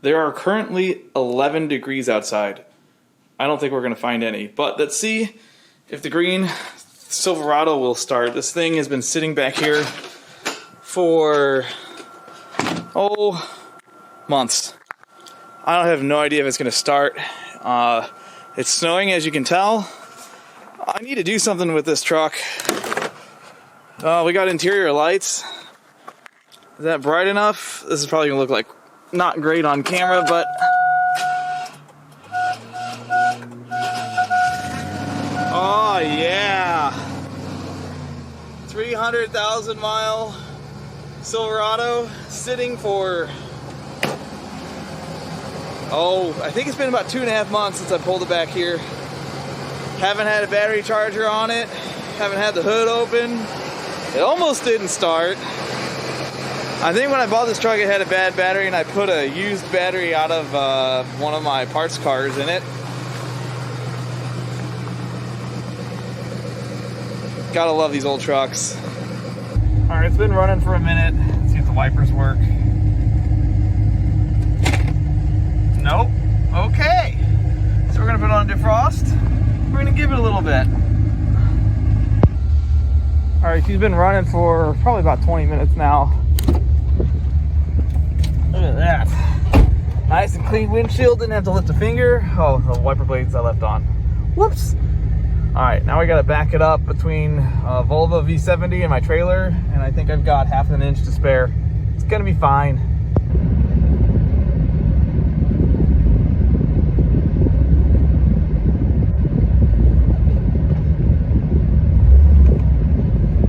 There are currently 11 degrees outside. I don't think we're going to find any, but let's see if the green Silverado will start. This thing has been sitting back here for, months. I don't have no idea if it's going to start. It's snowing, as you can tell. I need to do something with this truck. We got interior lights. Is that bright enough? This is probably going to look like not great on camera, but oh yeah, 300,000 mile Silverado sitting for, I think it's been about 2.5 months since I pulled it back here. Haven't had a battery charger on it, haven't had the hood open. It almost didn't start. I think when I bought this truck it had a bad battery and I put a used battery out of one of my parts cars in it. Gotta love these old trucks. Alright, it's been running for a minute. Let's see if the wipers work. Nope. Okay. So we're gonna put on a defrost. We're gonna give it a little bit. Alright, she's been running for probably about 20 minutes now. Look at that. Nice and clean windshield, didn't have to lift a finger. Oh, the wiper blades I left on. Whoops. Alright, now we gotta back it up between Volvo V70 and my trailer, and I think I've got half an inch to spare. It's gonna be fine.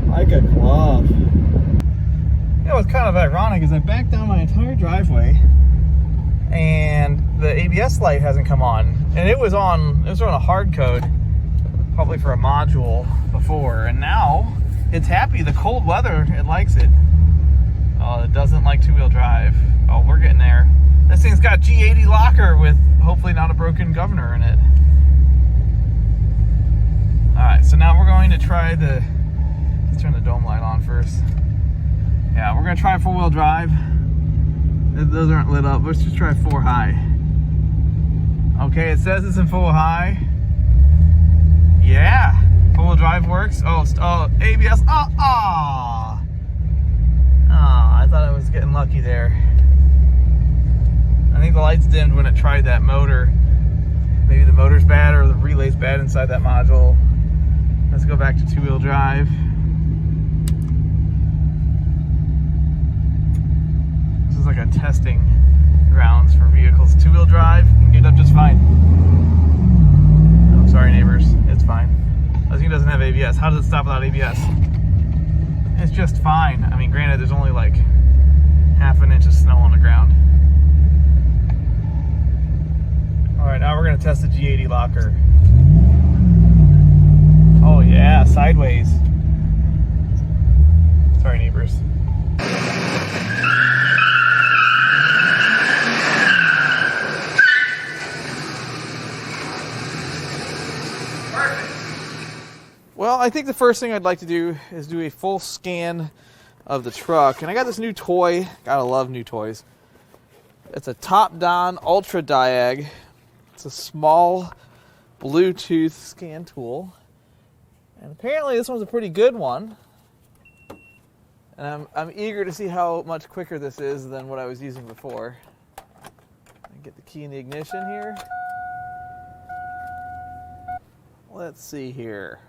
Like a glove. You know what's kind of ironic is I backed down my entire driveway and the ABS light hasn't come on. And it was on a hard code, probably for a module before, and now it's happy. The cold weather, it likes it. Oh, it doesn't like two-wheel drive. Oh, we're getting there. This thing's got G80 locker with hopefully not a broken governor in it. Alright, so now we're going to try let's turn the dome light on first. Yeah, we're gonna try 4-wheel drive. Those aren't lit up. Let's just try 4 high. Okay, it says it's in 4 high. Yeah, 4-wheel drive works. Oh, ABS. I thought I was getting lucky there. I think the lights dimmed when it tried that motor. Maybe the motor's bad or the relay's bad inside that module. Let's go back to 2-wheel drive. This is like a testing grounds for vehicles. 2-wheel drive, can get up just fine. Oh, sorry neighbors, it's fine. This thing doesn't have ABS. How does it stop without ABS? It's just fine. I mean, granted, there's only like half an inch of snow on the ground. All right, now we're gonna test the G80 locker. Oh yeah, sideways. Sorry neighbors. Well, I think the first thing I'd like to do is do a full scan of the truck. And I got this new toy. Gotta love new toys. It's a top-down Ultra Diag. It's a small Bluetooth scan tool. And apparently this one's a pretty good one. And I'm eager to see how much quicker this is than what I was using before. Get the key in the ignition here. Let's see here.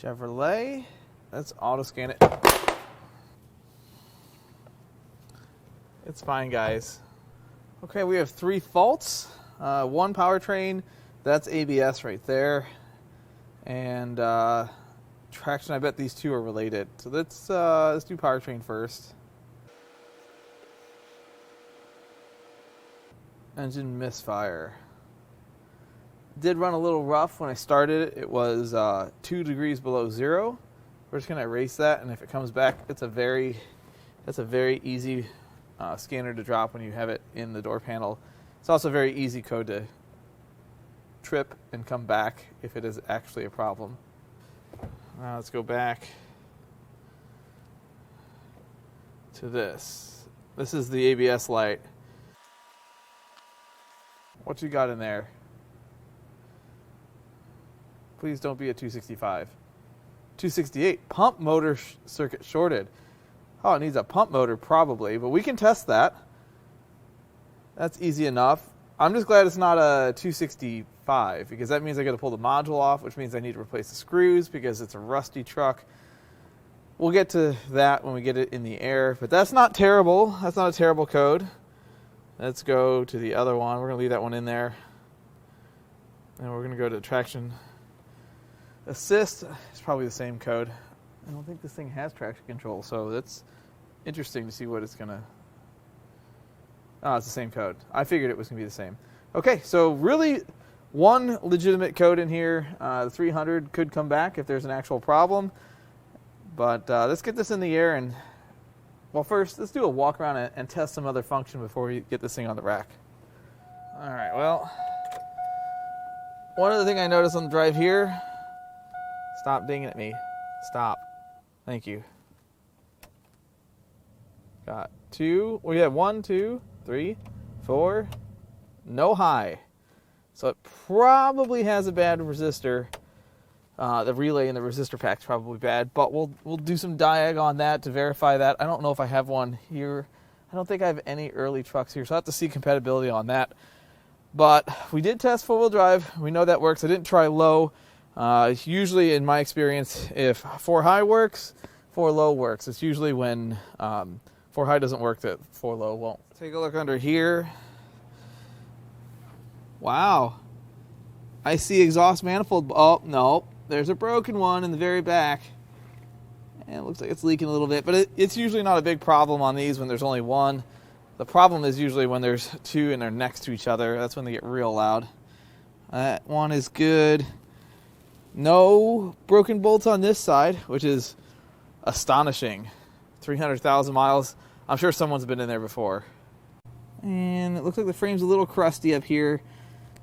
Chevrolet. Let's auto scan it. It's fine, guys. Okay, we have 3 faults. One powertrain, that's ABS right there. And traction, I bet these 2 are related. So let's do powertrain first. Engine misfire. Did run a little rough when I started it. It was 2 degrees below 0. We're just gonna erase that, and if it comes back, that's a very easy scanner to drop when you have it in the door panel. It's also a very easy code to trip and come back if it is actually a problem. Now let's go back. to this. This is the ABS light. What you got in there? Please don't be a 265. 268. Pump motor circuit shorted. Oh, it needs a pump motor probably, but we can test that. That's easy enough. I'm just glad it's not a 265 because that means I got to pull the module off, which means I need to replace the screws because it's a rusty truck. We'll get to that when we get it in the air, but that's not terrible. That's not a terrible code. Let's go to the other one. We're going to leave that one in there. And we're going to go to traction assist. It's probably the same code. I don't think this thing has traction control, so that's interesting to see what it's going to... Oh, it's the same code. I figured it was going to be the same. Okay, so really one legitimate code in here. The 300 could come back if there's an actual problem. But let's get this in the air and, well, first, let's do a walk around and test some other function before we get this thing on the rack. All right, well, one other thing I noticed on the drive here, stop dinging at me. Stop. Thank you. Got two. We have 1, 2, 3, 4. No high. So it probably has a bad resistor. The relay in the resistor pack is probably bad, but we'll do some diag on that to verify that. I don't know if I have one here. I don't think I have any early trucks here, so I have to see compatibility on that. But we did test four-wheel drive. We know that works. I didn't try low. Usually, in my experience, if 4 high works, 4 low works. It's usually when 4 high doesn't work that 4 low won't. Take a look under here. Wow. I see exhaust manifold. Oh, no. There's a broken one in the very back. And it looks like it's leaking a little bit. But it's usually not a big problem on these when there's only one. The problem is usually when there's 2 and they're next to each other. That's when they get real loud. That one is good. No broken bolts on this side, which is astonishing. 300,000 miles. I'm sure someone's been in there before. And it looks like the frame's a little crusty up here.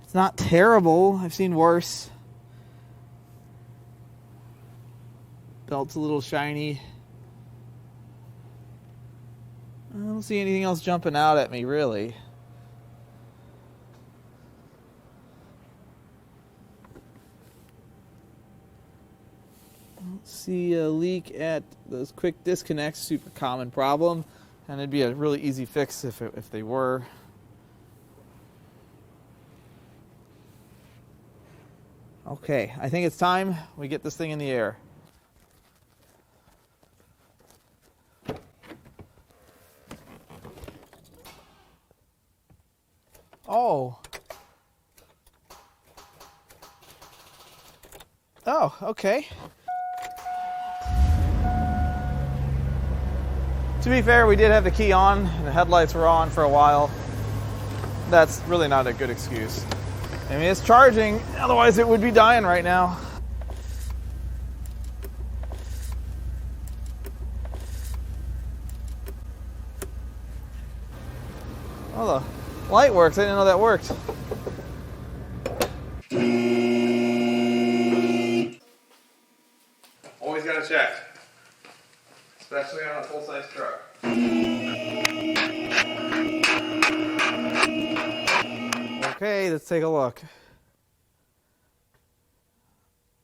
It's not terrible. I've seen worse. Belt's a little shiny. I don't see anything else jumping out at me, really. I don't see a leak at those quick disconnects. Super common problem. And it'd be a really easy fix if they were. Okay, I think it's time we get this thing in the air. Oh. Oh, okay. To be fair, we did have the key on and the headlights were on for a while. That's really not a good excuse. I mean, it's charging, otherwise it would be dying right now. Oh, the light works. I didn't know that worked. Always gotta check. Especially on a full-size truck. Okay, let's take a look.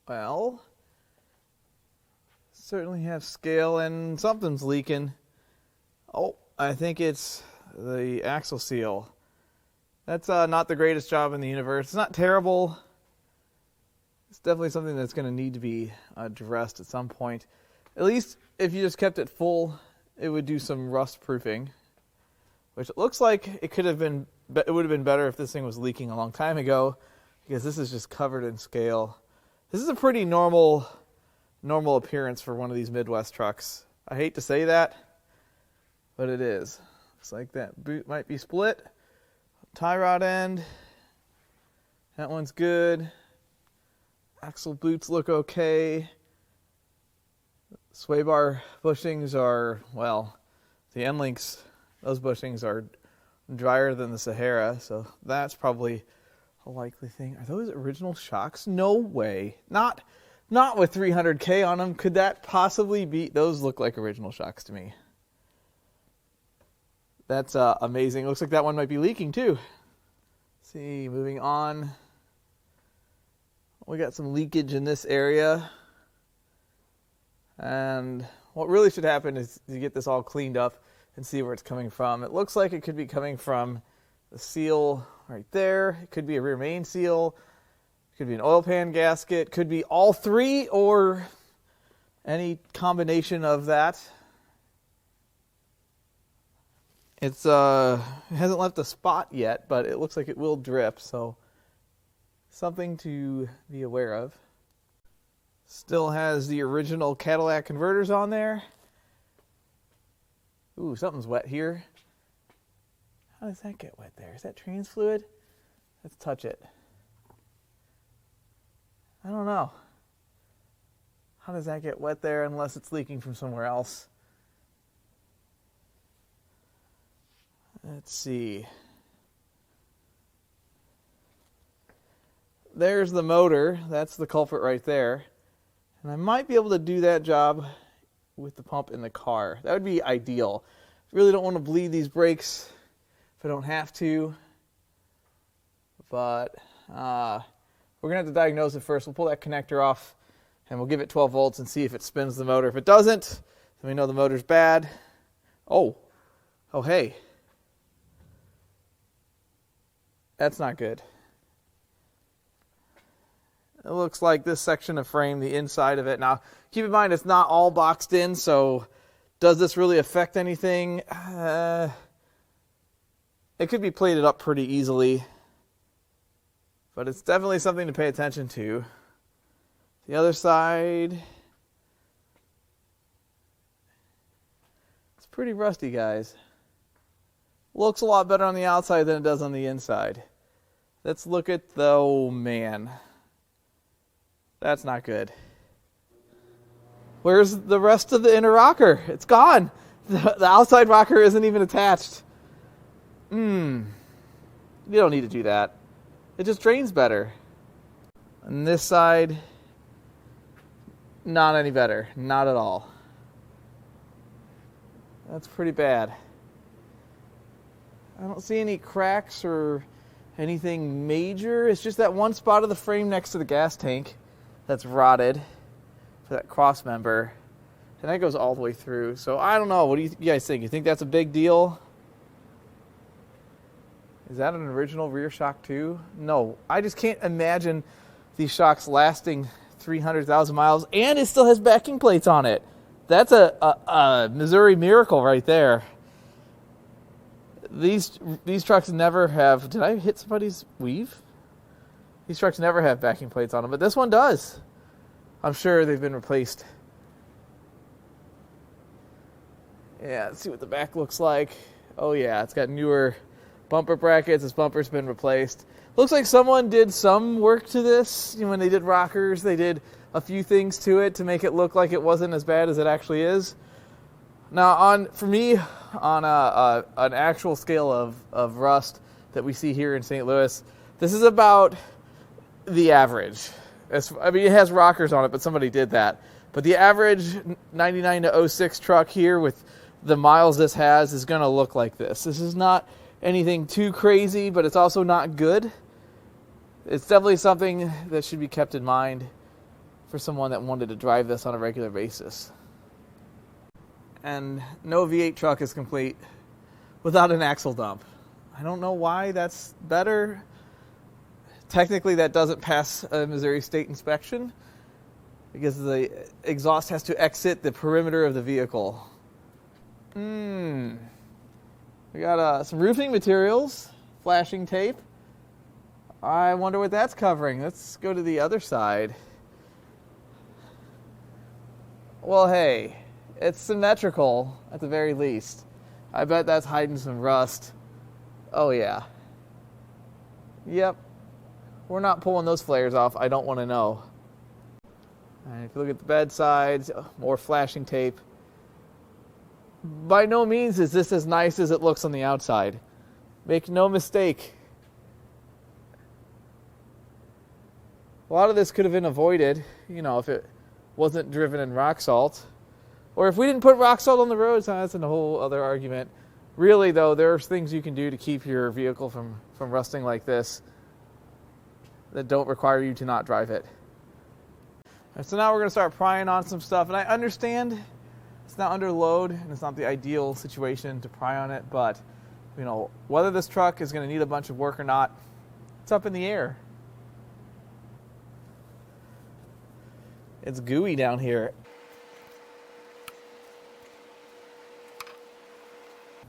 Well, certainly have scale and something's leaking. Oh, I think it's the axle seal. That's not the greatest job in the universe. It's not terrible. It's definitely something that's going to need to be addressed at some point. At least if you just kept it full, it would do some rust proofing, which it looks like it could have been. It would have been better if this thing was leaking a long time ago, because this is just covered in scale. This is a pretty normal appearance for one of these Midwest trucks. I hate to say that, but it is. Looks like that boot might be split. Tie rod end. That one's good. Axle boots look okay. Sway bar bushings are, well, the end links, those bushings are drier than the Sahara, so that's probably a likely thing. Are those original shocks? No way. Not with 300K on them. Could that possibly be? Those look like original shocks to me. That's amazing. Looks like that one might be leaking too. Let's see, moving on. We got some leakage in this area. And what really should happen is to get this all cleaned up and see where it's coming from. It looks like it could be coming from the seal right there. It could be a rear main seal. It could be an oil pan gasket. It could be all three or any combination of that. It hasn't left a spot yet, but it looks like it will drip, so something to be aware of. Still has the original Cadillac converters on there. Ooh, something's wet here. How does that get wet there? Is that trans fluid? Let's touch it. I don't know. How does that get wet there unless it's leaking from somewhere else? Let's see. There's the motor. That's the culprit right there. And I might be able to do that job with the pump in the car. That would be ideal. Really don't want to bleed these brakes if I don't have to. But we're going to have to diagnose it first. We'll pull that connector off and we'll give it 12 volts and see if it spins the motor. If it doesn't, then we know the motor's bad. Oh, hey. That's not good. It looks like this section of frame, the inside of it. Now, keep in mind, it's not all boxed in, so does this really affect anything? It could be plated up pretty easily, but it's definitely something to pay attention to. The other side, it's pretty rusty, guys. Looks a lot better on the outside than it does on the inside. Let's look at the, oh man. That's not good. Where's the rest of the inner rocker? It's gone. The outside rocker isn't even attached. You don't need to do that. It just drains better. On this side, not any better. Not at all. That's pretty bad. I don't see any cracks or anything major. It's just that one spot of the frame next to the gas tank that's rotted for that cross member. And that goes all the way through. So I don't know. What do you guys think? You think that's a big deal? Is that an original rear shock too? No. I just can't imagine these shocks lasting 300,000 miles. And it still has backing plates on it. That's a Missouri miracle right there. These trucks never have... Did I hit somebody's weave? These trucks never have backing plates on them, but this one does. I'm sure they've been replaced. Yeah, let's see what the back looks like. Oh yeah, it's got newer bumper brackets. This bumper's been replaced. Looks like someone did some work to this. You know, when they did rockers, they did a few things to it to make it look like it wasn't as bad as it actually is. Now, for me, on an actual scale of rust that we see here in St. Louis, this is about the average. I mean, it has rockers on it, but somebody did that. But the average 99 to 06 truck here with the miles this has is going to look like this. This is not anything too crazy, but it's also not good. It's definitely something that should be kept in mind for someone that wanted to drive this on a regular basis. And no V8 truck is complete without an axle dump. I don't know why that's better. Technically, that doesn't pass a Missouri state inspection because the exhaust has to exit the perimeter of the vehicle. We got some roofing materials, flashing tape. I wonder what that's covering. Let's go to the other side. Well, hey, it's symmetrical at the very least. I bet that's hiding some rust. Oh, yeah. Yep. We're not pulling those flares off. I don't want to know. And if you look at the bed sides, more flashing tape. By no means is this as nice as it looks on the outside. Make no mistake. A lot of this could have been avoided, you know, if it wasn't driven in rock salt. Or if we didn't put rock salt on the roads, that's a whole other argument. Really though, there's things you can do to keep your vehicle from rusting like this that don't require you to not drive it. And so now we're going to start prying on some stuff, and I understand it's not under load and it's not the ideal situation to pry on it, but you know, whether this truck is going to need a bunch of work or not, it's up in the air. It's gooey down here.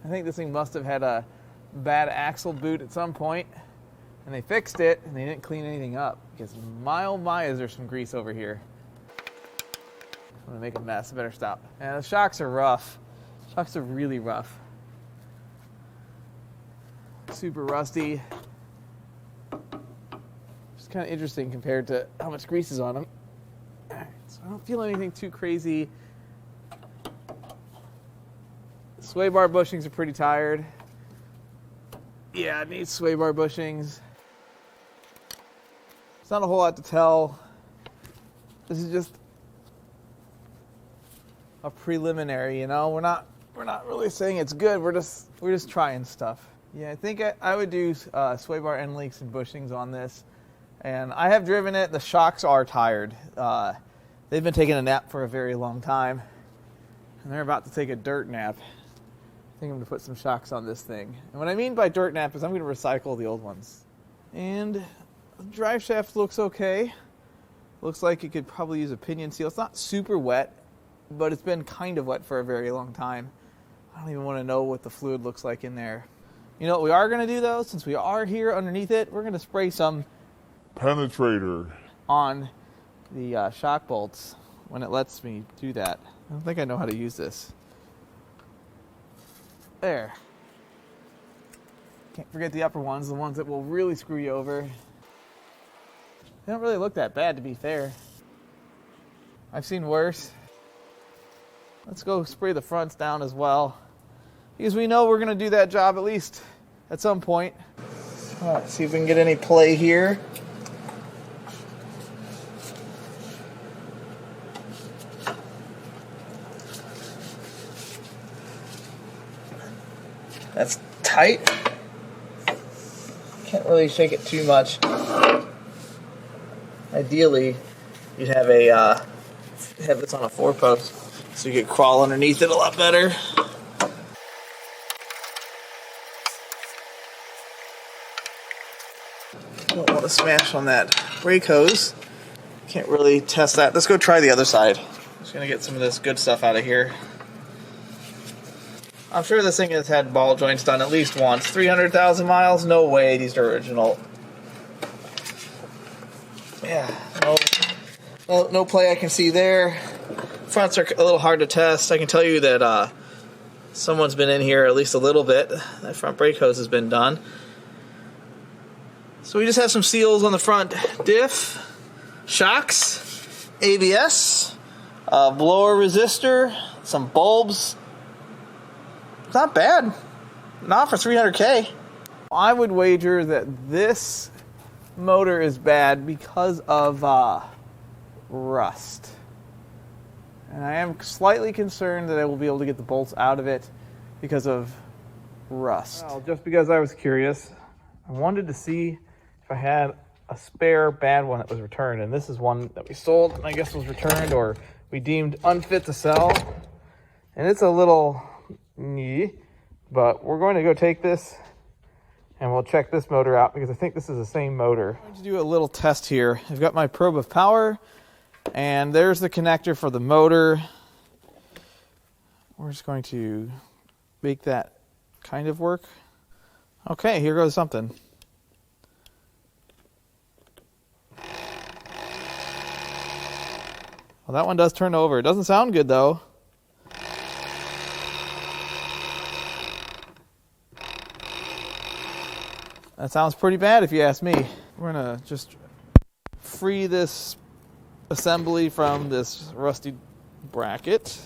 I think this thing must have had a bad axle boot at some point, and they fixed it, and they didn't clean anything up, because my is there some grease over here. I'm gonna make a mess. I better stop. And the shocks are rough. Shocks are really rough. Super rusty. It's kind of interesting compared to how much grease is on them. So I don't feel anything too crazy. Sway bar bushings are pretty tired. Yeah, it needs sway bar bushings. It's not a whole lot to tell. This is just a preliminary, you know. We're not really saying it's good. We're just trying stuff. Yeah, I think I would do sway bar end links and bushings on this. And I have driven it. The shocks are tired. They've been taking a nap for a very long time, and they're about to take a dirt nap. I think I'm going to put some shocks on this thing. And what I mean by dirt nap is I'm going to recycle the old ones. And the drive shaft looks okay. Looks like it could probably use a pinion seal. It's not super wet, but it's been kind of wet for a very long time. I don't even want to know what the fluid looks like in there. You know what we are going to do, though? Since we are here underneath it, we're going to spray some penetrator on the shock bolts when it lets me do that. I don't think I know how to use this. There. Can't forget the upper ones, the ones that will really screw you over. They don't really look that bad, to be fair. I've seen worse. Let's go spray the fronts down as well, because we know we're going to do that job at least at some point. All right, see if we can get any play here. That's tight. Can't really shake it too much. Ideally, you'd have this on a 4-post, so you could crawl underneath it a lot better. Don't want to smash on that brake hose. Can't really test that. Let's go try the other side. Just gonna get some of this good stuff out of here. I'm sure this thing has had ball joints done at least once. 300,000 miles? No way these are original. Yeah, no play I can see there. Fronts are a little hard to test. I can tell you that someone's been in here at least a little bit. That front brake hose has been done. So we just have some seals on the front diff, shocks, ABS, blower resistor, some bulbs. It's not bad. Not for 300K. I would wager that this motor is bad because of rust. And I am slightly concerned that I will be able to get the bolts out of it because of rust. Well, just because I was curious, I wanted to see if I had a spare bad one that was returned. And this is one that we sold and I guess was returned or we deemed unfit to sell. And it's a little... but we're going to go take this and we'll check this motor out because I think this is the same motor. I'm going to do a little test here. I've got my probe of power and there's the connector for the motor. We're just going to make that kind of work. Okay, here goes something. Well, that one does turn over. It doesn't sound good though. That sounds pretty bad if you ask me. We're gonna just free this assembly from this rusty bracket.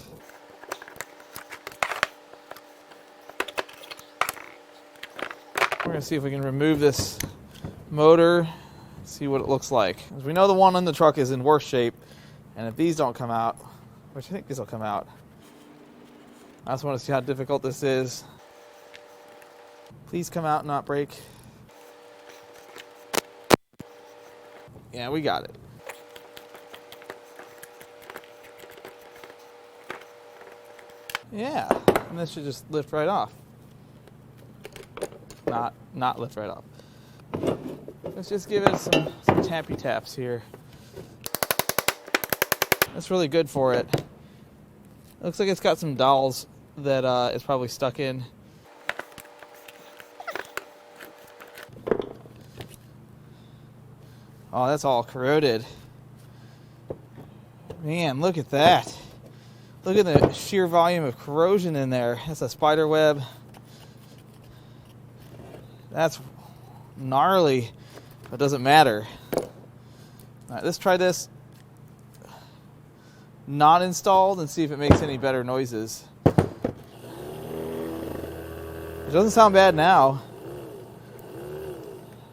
We're gonna see if we can remove this motor, see what it looks like. As we know, the one on the truck is in worse shape, and if these don't come out, which I think these will come out, I just want to see how difficult this is. Please come out and not break. Yeah, we got it. Yeah, and this should just lift right off. Not lift right off. Let's just give it some tappy taps here. That's really good for it. Looks like it's got some dowels that it's probably stuck in. Oh, that's all corroded. Man, look at that. Look at the sheer volume of corrosion in there. That's a spider web. That's gnarly, but it doesn't matter. All right, let's try this not installed and see if it makes any better noises. It doesn't sound bad now.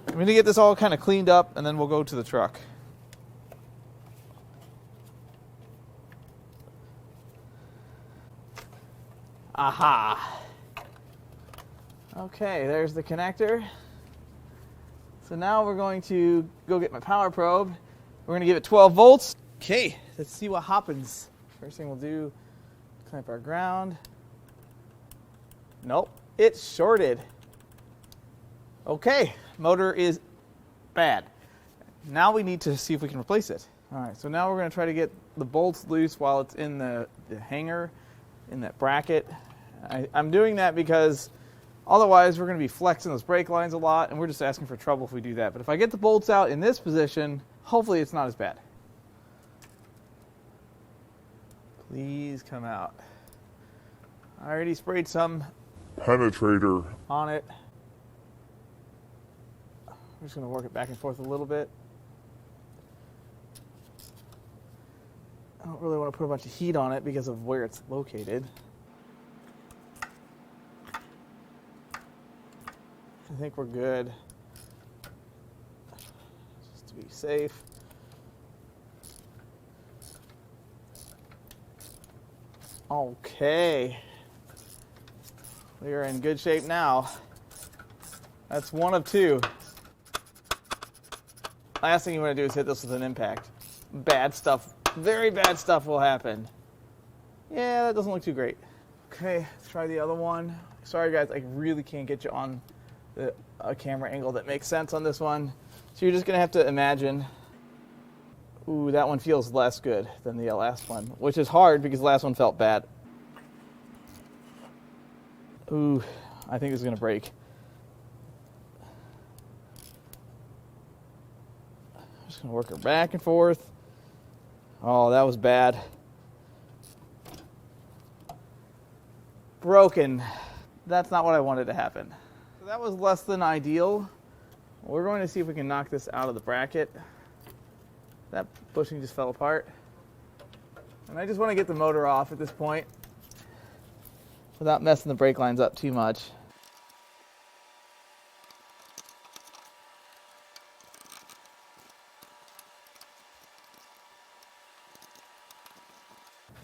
I'm going to get this all kind of cleaned up and then we'll go to the truck. Aha. Okay, there's the connector. So now we're going to go get my power probe. We're going to give it 12 volts. Okay, let's see what happens. First thing we'll do, clamp our ground. Nope, it's shorted. Okay, motor is bad. Now we need to see if we can replace it. All right, so now we're going to try to get the bolts loose while it's in the hanger, in that bracket. I'm doing that because otherwise we're going to be flexing those brake lines a lot, and we're just asking for trouble if we do that. But if I get the bolts out in this position, hopefully it's not as bad. Please come out. I already sprayed some penetrator on it. I'm just going to work it back and forth a little bit. I don't really want to put a bunch of heat on it because of where it's located. I think we're good. Just to be safe. Okay. We are in good shape now. That's one of two. Last thing you want to do is hit this with an impact. Bad stuff, very bad stuff will happen. Yeah, that doesn't look too great. Okay, let's try the other one. Sorry guys, I really can't get you on a camera angle that makes sense on this one. So you're just going to have to imagine. Ooh, that one feels less good than the last one, which is hard because the last one felt bad. Ooh, I think this is going to break. I'm just going to work her back and forth. Oh, that was bad. Broken. That's not what I wanted to happen. So that was less than ideal. We're going to see if we can knock this out of the bracket. That bushing just fell apart. And I just want to get the motor off at this point without messing the brake lines up too much.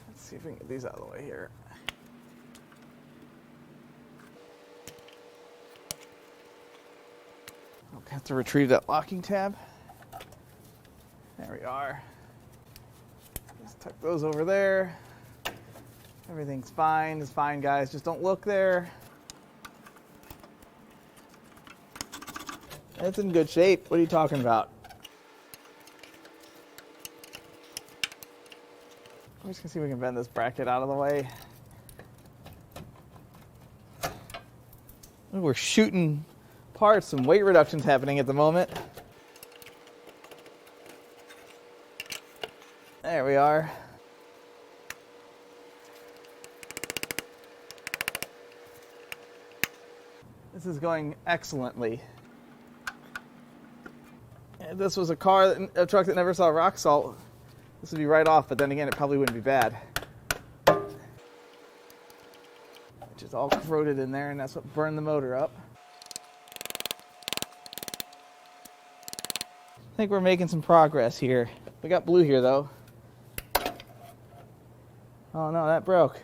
Let's see if we can get these out of the way here. Okay, have to retrieve that locking tab. There we are. Just tuck those over there. Everything's fine. It's fine, guys. Just don't look there. It's in good shape. What are you talking about? I'm just going to see if we can bend this bracket out of the way. Ooh, we're shooting parts. Some weight reductions happening at the moment. There we are. This is going excellently. If this was a truck that never saw rock salt, this would be right off, but then again, it probably wouldn't be bad. Which is all corroded in there, and that's what burned the motor up. I think we're making some progress here. We got blue here, though. Oh no, that broke.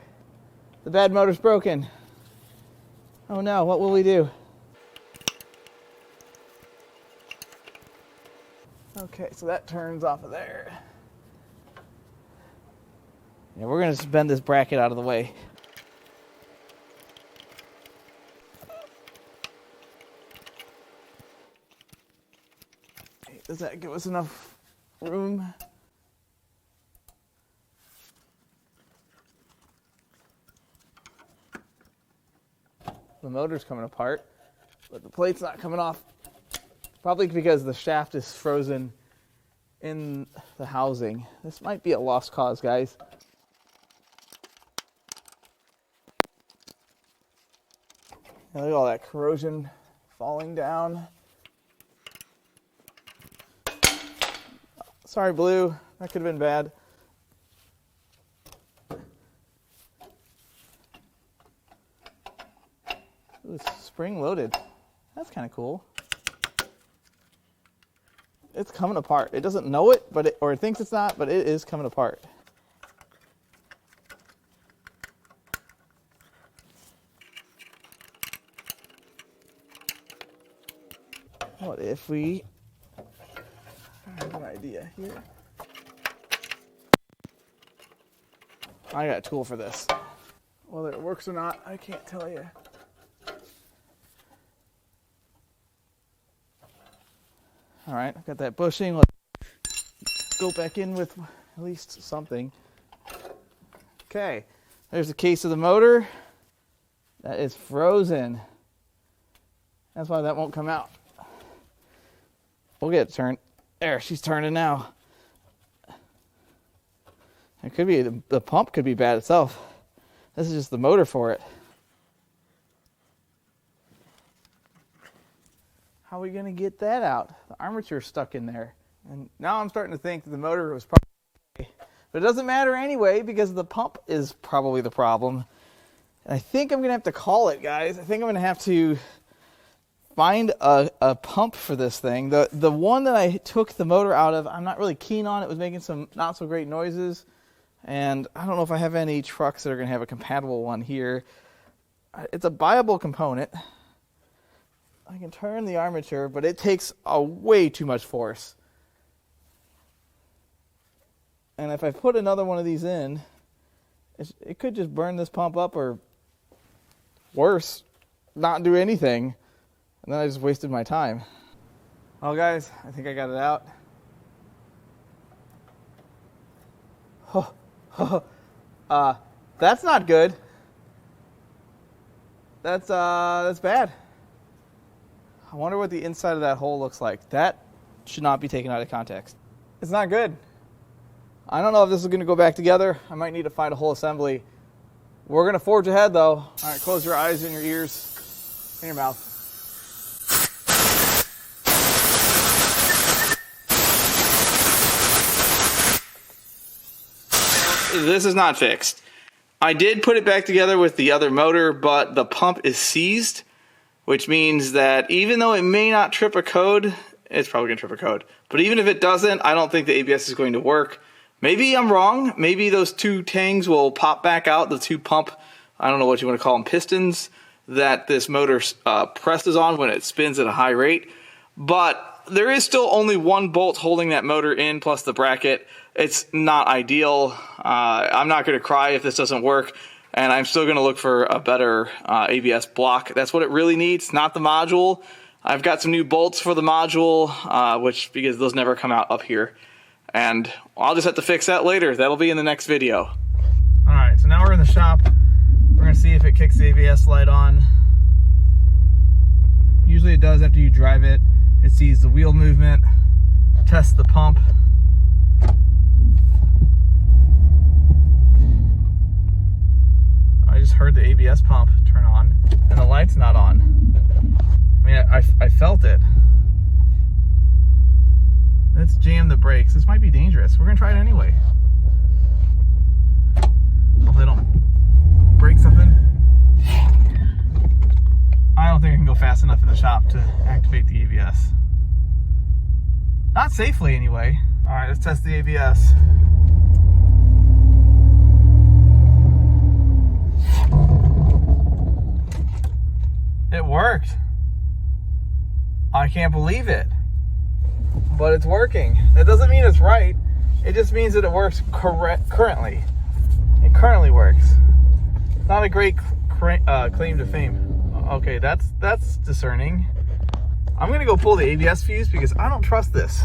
The bad motor's broken. Oh no, what will we do? Okay, so that turns off of there. Yeah, we're gonna just bend this bracket out of the way. Does that give us enough room? The motor's coming apart, but the plate's not coming off. Probably because the shaft is frozen in the housing. This might be a lost cause, guys. Look at all that corrosion falling down. Sorry, Blue. That could have been bad. Ooh, it's spring loaded. That's kind of cool. It's coming apart. It doesn't know it, or it thinks it's not, but it is coming apart. What if we... I have an idea here. I got a tool for this. Whether it works or not, I can't tell you. All right, I've got that bushing. Let's go back in with at least something. Okay, there's the case of the motor. That is frozen. That's why that won't come out. We'll get it turned. There, she's turning now. It could be, the pump could be bad itself. This is just the motor for it. How are we going to get that out? The armature's stuck in there. And now I'm starting to think that the motor was probably okay. But it doesn't matter anyway because the pump is probably the problem. And I think I'm going to have to call it, guys. I think I'm going to have to find a pump for this thing. The one that I took the motor out of, I'm not really keen on. It was making some not so great noises. And I don't know if I have any trucks that are going to have a compatible one here. It's a buyable component. I can turn the armature, but it takes way too much force. And if I put another one of these in, it could just burn this pump up, or worse, not do anything. And then I just wasted my time. Well, guys, I think I got it out. That's not good. That's bad. I wonder what the inside of that hole looks like. That should not be taken out of context. It's not good. I don't know if this is going to go back together. I might need to find a whole assembly. We're going to forge ahead, though. All right, close your eyes and your ears and your mouth. This is not fixed. I did put it back together with the other motor, but the pump is seized, which means that even though it may not trip a code, it's probably going to trip a code. But even if it doesn't, I don't think the ABS is going to work. Maybe I'm wrong. Maybe those two tangs will pop back out, the two pump, I don't know what you want to call them, pistons that this motor presses on when it spins at a high rate. But there is still only one bolt holding that motor in, plus the bracket. It's not ideal. I'm not going to cry if this doesn't work, and I'm still going to look for a better ABS block. That's what it really needs, not the module. I've got some new bolts for the module, because those never come out up here. And I'll just have to fix that later. That'll be in the next video. All right, so now we're in the shop. We're going to see if it kicks the ABS light on. Usually it does after you drive it. It sees the wheel movement, tests the pump. I just heard the ABS pump turn on, and the light's not on. I mean, I felt it. Let's jam the brakes. This might be dangerous. We're gonna try it anyway. Hope they don't break something. I don't think I can go fast enough in the shop to activate the ABS. Not safely, anyway. All right, let's test the ABS. It worked. I can't believe it. but it's working. That doesn't mean it's right. It just means that it works currently. It currently works. Not a great claim to fame. Okay, that's discerning. I'm gonna go pull the ABS fuse because I don't trust this.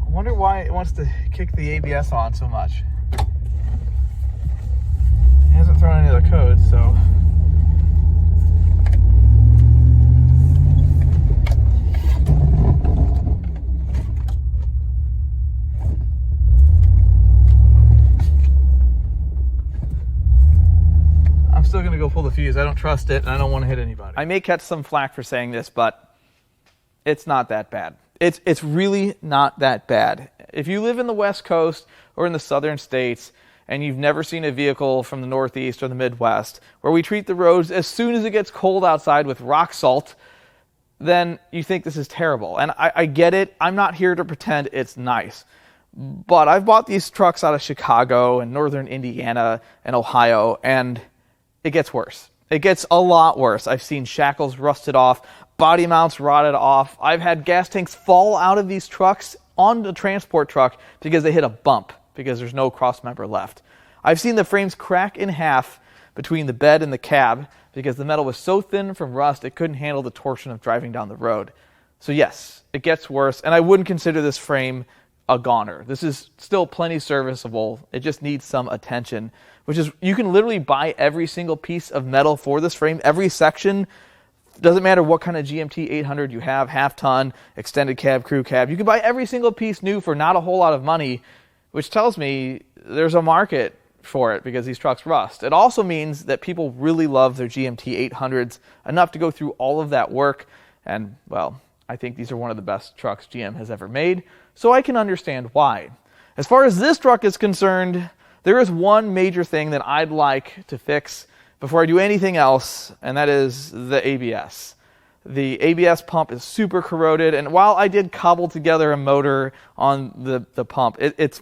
I wonder why it wants to kick the ABS on so much. It hasn't thrown any other codes, so. I'm still gonna go pull the fuse. I don't trust it and I don't want to hit anybody. I may catch some flack for saying this, but it's not that bad. It's really not that bad. If you live in the West Coast or in the southern states and you've never seen a vehicle from the Northeast or the Midwest where we treat the roads as soon as it gets cold outside with rock salt, then you think this is terrible. And I get it. I'm not here to pretend it's nice. But I've bought these trucks out of Chicago and northern Indiana and Ohio, and it gets worse. It gets a lot worse. I've seen shackles rusted off, body mounts rotted off. I've had gas tanks fall out of these trucks on the transport truck because they hit a bump because there's no cross member left. I've seen the frames crack in half between the bed and the cab because the metal was so thin from rust it couldn't handle the torsion of driving down the road. So yes, it gets worse, and I wouldn't consider this frame a goner. This is still plenty serviceable. It just needs some attention, which is you can literally buy every single piece of metal for this frame, every section. Doesn't matter what kind of GMT 800 you have, half ton, extended cab, crew cab. You can buy every single piece new for not a whole lot of money, which tells me there's a market for it because these trucks rust. It also means that people really love their GMT 800s enough to go through all of that work. And, well, I think these are one of the best trucks GM has ever made, so I can understand why. As far as this truck is concerned, there is one major thing that I'd like to fix before I do anything else, and that is the ABS. The ABS pump is super corroded, and while I did cobble together a motor on the pump, it's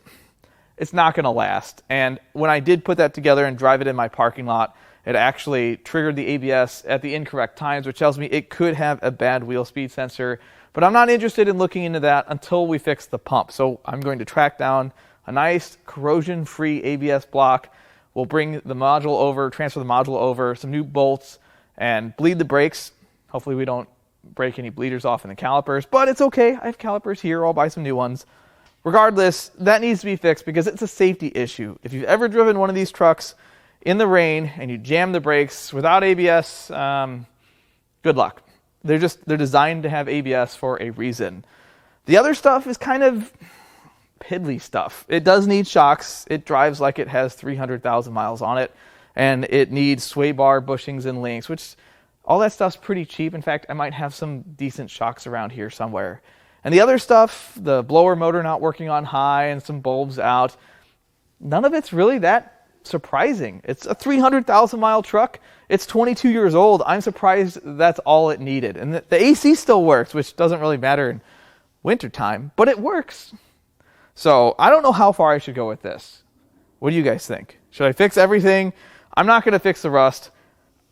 not going to last. And when I did put that together and drive it in my parking lot, it actually triggered the ABS at the incorrect times, which tells me it could have a bad wheel speed sensor. But I'm not interested in looking into that until we fix the pump. So I'm going to track down a nice corrosion-free ABS block. We'll bring the module over, transfer the module over, some new bolts, and bleed the brakes. Hopefully we don't break any bleeders off in the calipers, but it's okay. I have calipers here. I'll buy some new ones. Regardless, that needs to be fixed because it's a safety issue. If you've ever driven one of these trucks in the rain and you jam the brakes without ABS, good luck. They're designed to have ABS for a reason. The other stuff is kind of piddly stuff. It does need shocks. It drives like it has 300,000 miles on it, and it needs sway bar bushings and links, which all that stuff's pretty cheap. In fact, I might have some decent shocks around here somewhere. And the other stuff, the blower motor not working on high and some bulbs out, none of it's really that surprising. It's a 300,000 mile truck. It's 22 years old. I'm surprised that's all it needed. And the AC still works, which doesn't really matter in wintertime, but it works. So I don't know how far I should go with this. What do you guys think? Should I fix everything? I'm not going to fix the rust.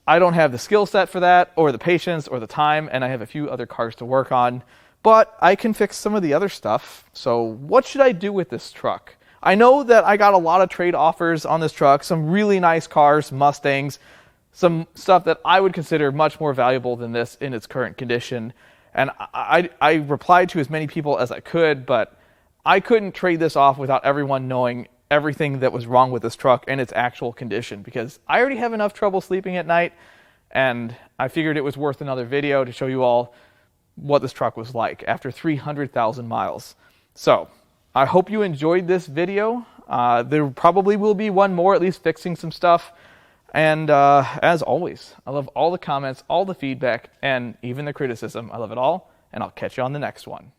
I don't have the skill set for that, or the patience, or the time, and I have a few other cars to work on. But I can fix some of the other stuff. So what should I do with this truck? I know that I got a lot of trade offers on this truck, some really nice cars, Mustangs, some stuff that I would consider much more valuable than this in its current condition. And I replied to as many people as I could, but I couldn't trade this off without everyone knowing everything that was wrong with this truck and its actual condition, because I already have enough trouble sleeping at night, and I figured it was worth another video to show you all what this truck was like after 300,000 miles. So I hope you enjoyed this video. There probably will be one more, at least fixing some stuff. And as always, I love all the comments, all the feedback, and even the criticism. I love it all, and I'll catch you on the next one.